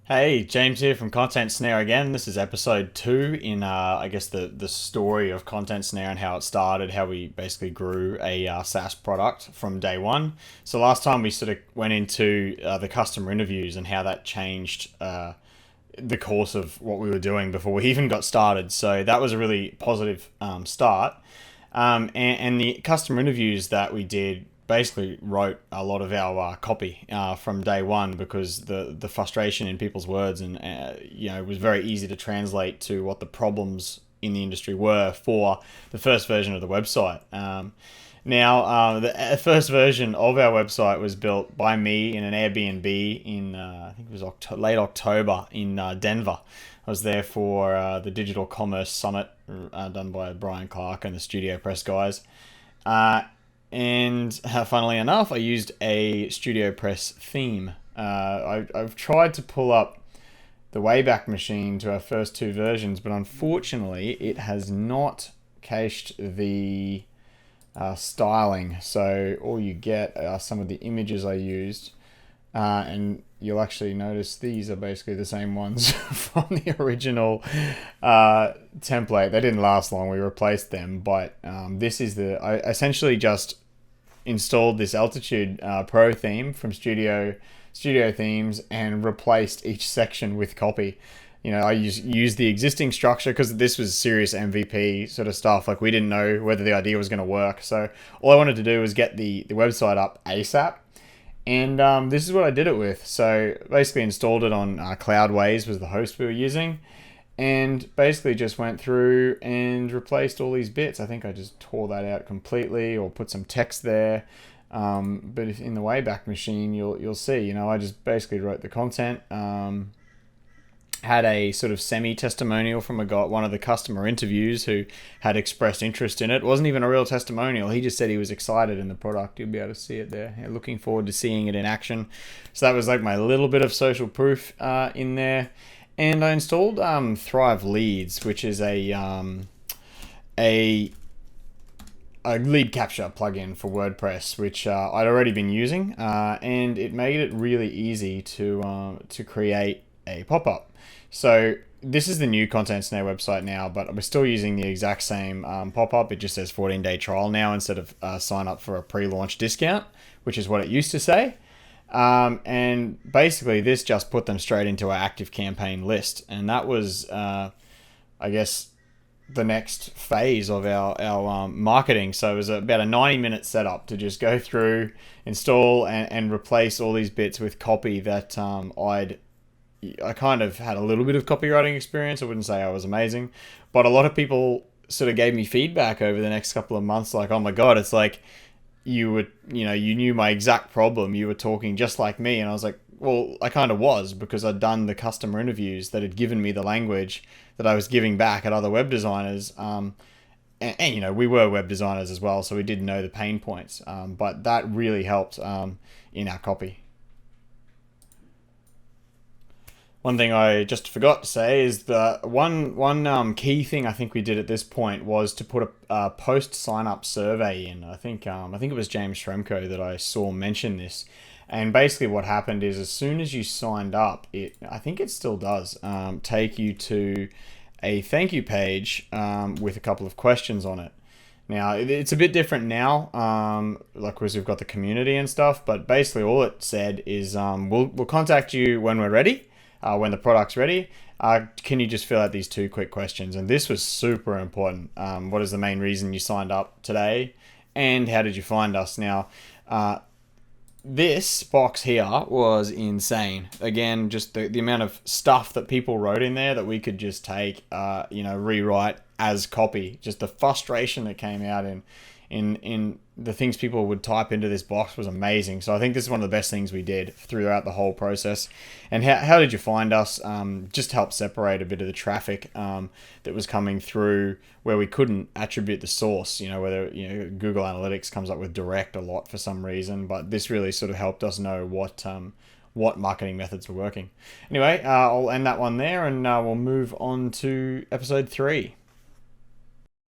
Hey, James here from Content Snare again. This is episode 2 in, I guess, the story of Content Snare and how it started, how we basically grew a SaaS product from day one. So last time we sort of went into the customer interviews and how that changed the course of what we were doing before we even got started. So that was a really positive start. And the customer interviews that we did basically wrote a lot of our copy from day one because the frustration in people's words and it was very easy to translate to what the problems in the industry were for the first version of the website. The first version of our website was built by me in an Airbnb in I think it was late October in Denver. I was there for the Digital Commerce Summit done by Brian Clark and the Studio Press guys. And funnily enough, I used a Studio Press theme. I've tried to pull up the Wayback Machine to our first two versions, but unfortunately, it has not cached the styling. So all you get are some of the images I used, and you'll actually notice these are basically the same ones from the original template. They didn't last long. We replaced them, but I essentially just installed this Altitude Pro theme from Studio Themes and replaced each section with copy. I used the existing structure because this was serious MVP sort of stuff. Like, we didn't know whether the idea was going to work. So all I wanted to do was get the website up ASAP. And this is what I did it with. So basically installed it on Cloudways was the host we were using. And basically just went through and replaced all these bits. I think I just tore that out completely or put some text there. But if in the Wayback Machine, you'll see, I just basically wrote the content. Had a sort of semi-testimonial from one of the customer interviews who had expressed interest in it. It wasn't even a real testimonial. He just said he was excited in the product. You'll be able to see it there. Yeah, looking forward to seeing it in action. So that was like my little bit of social proof in there. And I installed Thrive Leads, which is a lead capture plugin for WordPress, which I'd already been using, and it made it really easy to create a pop-up. So this is the new Content Snare website now, but we're still using the exact same pop-up. It just says 14-day trial now instead of sign up for a pre-launch discount, which is what it used to say. And basically this just put them straight into our active campaign list. And that was, I guess, the next phase of our marketing. So it was about a 90-minute setup to just go through, install, and replace all these bits with copy that I kind of had a little bit of copywriting experience. I wouldn't say I was amazing, but a lot of people sort of gave me feedback over the next couple of months, like, oh my God, it's like you knew my exact problem. You were talking just like me. And I was like, well, I kind of was, because I'd done the customer interviews that had given me the language that I was giving back at other web designers. And we were web designers as well, so we did know the pain points. But that really helped in our copy. One thing I just forgot to say is the one key thing I think we did at this point was to put a post sign up survey in. I think it was James Shremko that I saw mention this, and basically what happened is as soon as you signed up, I think it still does take you to a thank you page with a couple of questions on it. Now it's a bit different now, like because we've got the community and stuff. But basically all it said is we'll contact you when we're ready. When the product's ready, can you just fill out these 2 quick questions? And this was super important. What is the main reason you signed up today? And how did you find us? Now, this box here was insane. Again, just the amount of stuff that people wrote in there that we could just take, rewrite as copy. Just the frustration that came out in the things people would type into this box was amazing. So I think this is one of the best things we did throughout the whole process. And how did you find us? Just helped separate a bit of the traffic that was coming through where we couldn't attribute the source, whether Google Analytics comes up with direct a lot for some reason, but this really sort of helped us know what marketing methods were working. Anyway, I'll end that one there, and we'll move on to episode 3.